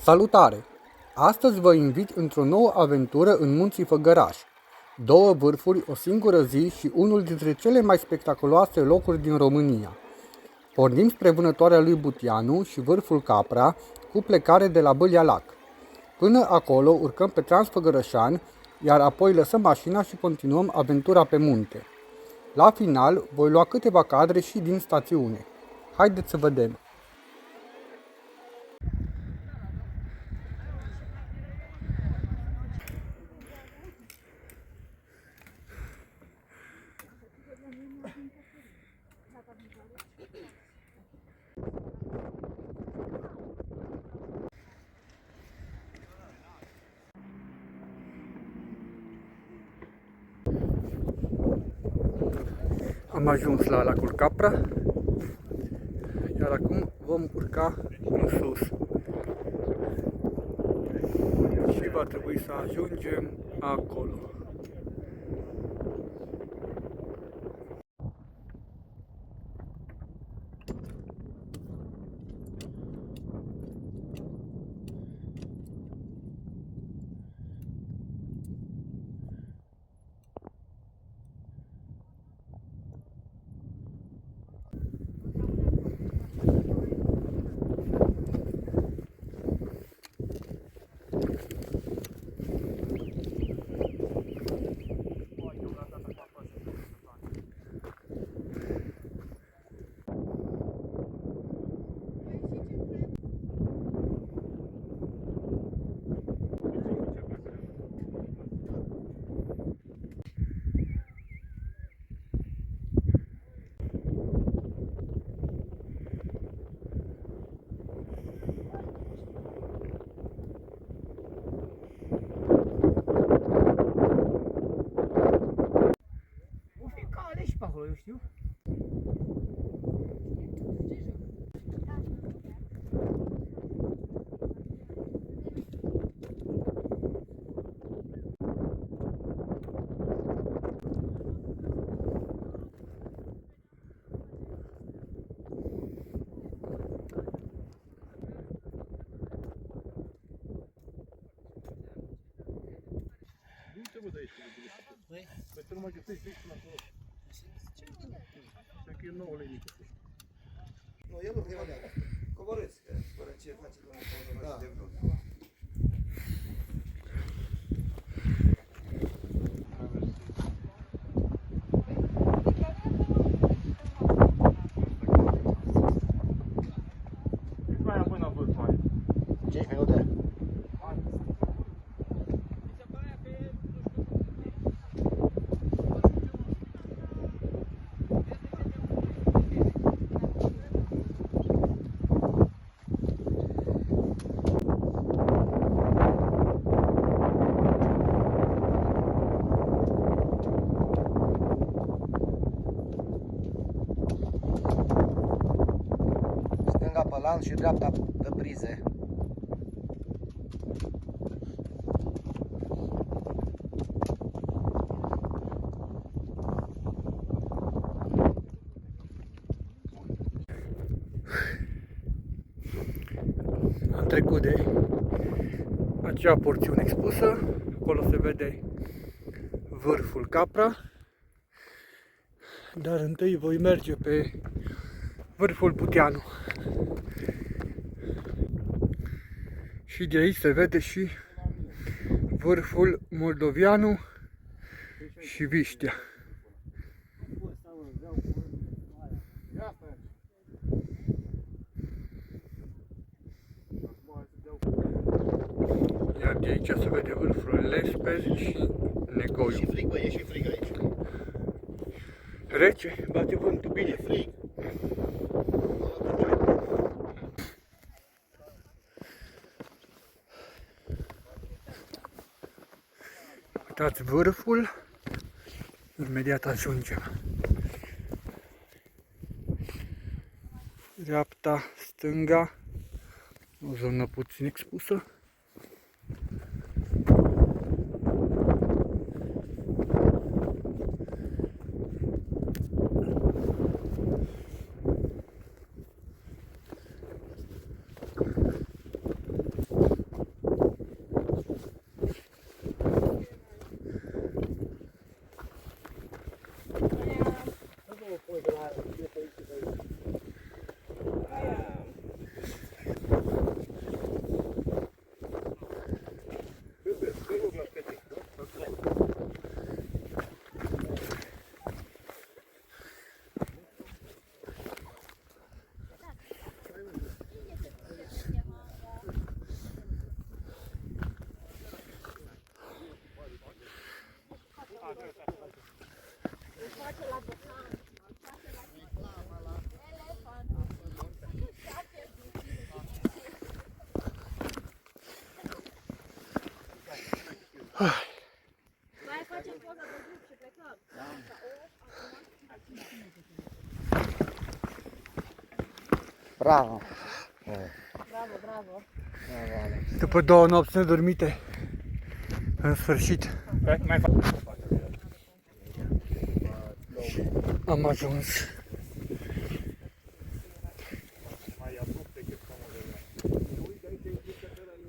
Salutare! Astăzi vă invit într-o nouă aventură în Munții Făgăraș. Două vârfuri, o singură zi și unul dintre cele mai spectaculoase locuri din România. Pornim spre vânătoarea lui Butianu și vârful Capra, cu plecare de la Bâlea Lac. Până acolo urcăm pe Transfăgărășan, iar apoi lăsăm mașina și continuăm aventura pe munte. La final voi lua câteva cadre și din stațiune. Haideți să vedem! Am ajuns la lacul Capra, iar acum vom urca în sus. Și va trebui să ajungem acolo. Și pe acolo, eu știu. Du-te bă de aici, păi să nu mai găsești aici până acolo. Cred că e 9 lei mică. Nu, el nu primează. Coborâți, că fără ce face domnul Coborâți de vrut. Cât mai am până la vârf mai? 5 minute. Stânga pe lan și dreapta pe prize. Am trecut de acea porțiune expusă, acolo se vede vârful Capra, dar întâi voi merge pe vârful Butianu. Și de aici se vede și vârful Moldovianu și Viștea. Iar de aici se vede vârful Lespez și Negoiu. E frig, bă, e și frig aici. Rece, bate vântul bine. E frig. Uitați vârful, imediat ajungem. Dreapta, stânga, o zonă puțin expusă. Mai facem poza de grup și plecăm. Bravo! Bravo, bravo. După 2 nopți nedormite, în sfârșit, Mai fac. am ajuns.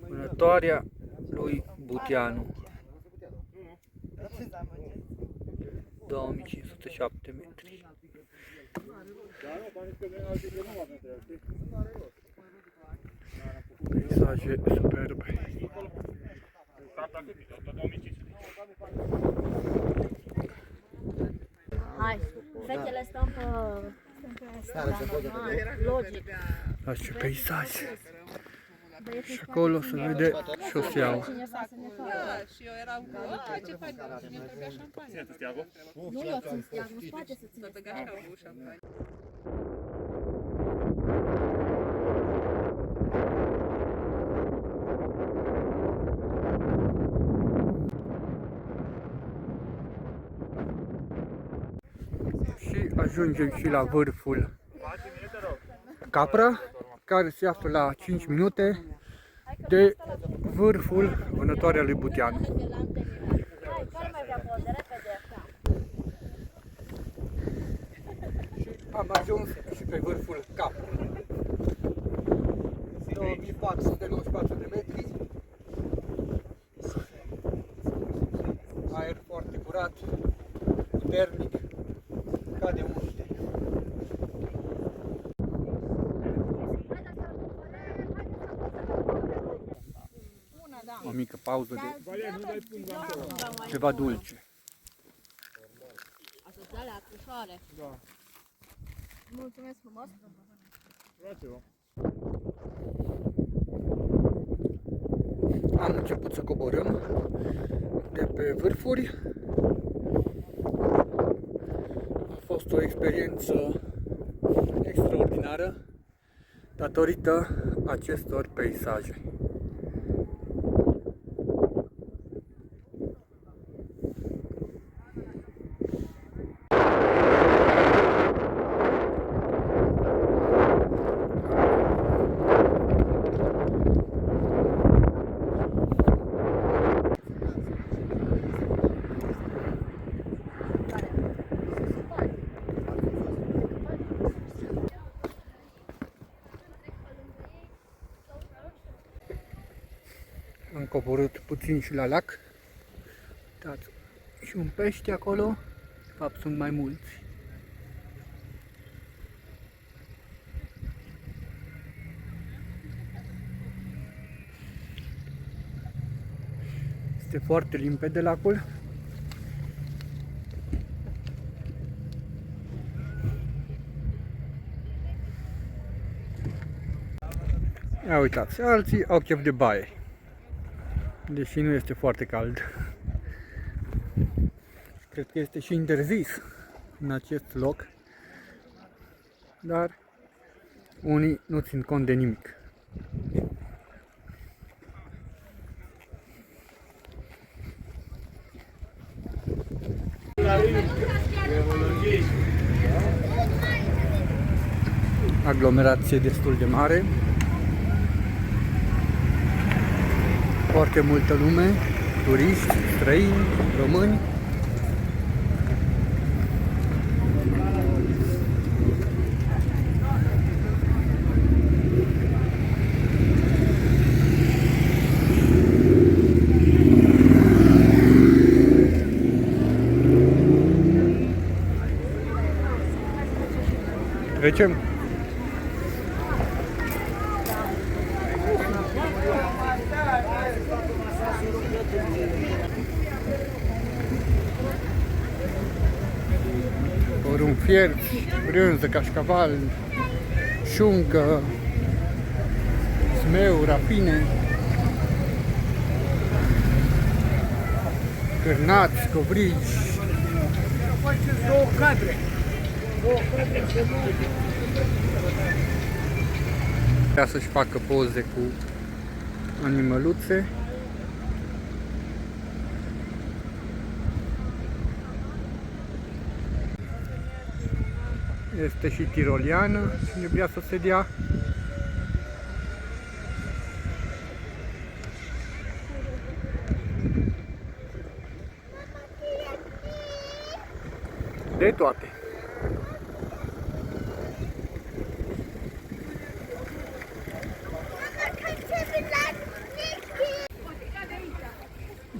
Vânătoarea lui Buteanu. 2507 metri. Peisaje superbe. Hai, fetele stăm pe... Logic. Uitați ce peisaj. Și acolo se vede șoseaua. Cineva să ne facă. Da, și eu eram cu, ce fain, mi-a trebuit șampanie. Nu eu țin steag, nu-ți place să ține Toată steag. gașca a avut șampanie. Și ajungem și la vârful Capra, care se află la 5 minute de vârful Vânătoarea lui Buteanu. Hai, care mai vrea poze? Repede. Și am ajuns și pe vârful Capra. 2494 de metri. Aer foarte curat, puternic, ca de muște. O mică pauză de ceva dulce. Asociarea, crușoare. Mulțumesc frumos. Am început să coborâm de pe vârfuri. A fost o experiență extraordinară datorită acestor peisaje. Am coborât puțin și la lac. Uitați, și un pește acolo. De fapt sunt mai mulți. Este foarte limpede lacul. Ia uitați, alții au chef de baie. Deși nu este foarte cald. Cred că este și interzis în acest loc. Dar unii nu țin cont de nimic. Aglomerație destul de mare. Foarte multă lume, turiști, străini, români. Trecem. Porumb fiert, brânză, cașcaval, șuncă, smeu, rafine, cârnați, covrigi, faceți două cadre. Vrea să-și facă poze cu animăluțe. Este și tiroliană, cine vrea să se dea. De toate.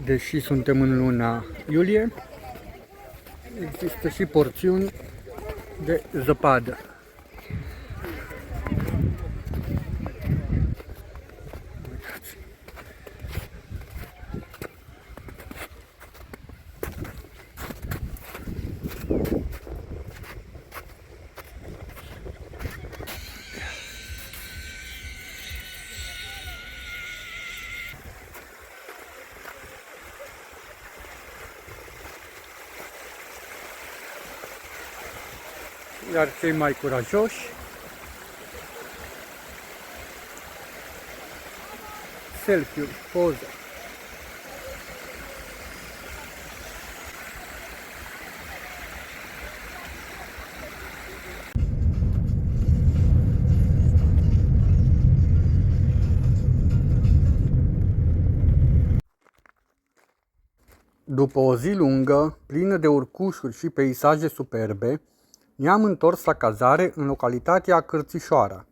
Deși suntem în luna iulie, există și porțiuni de zăpadă. Iar cei mai curajoși selfie-uri, poze. După o zi lungă, plină de urcușuri și peisaje superbe, ne-am întors la cazare în localitatea Cârțișoara.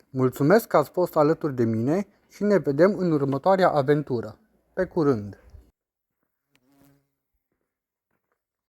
Mulțumesc că ați fost alături de mine și ne vedem în următoarea aventură. Pe curând!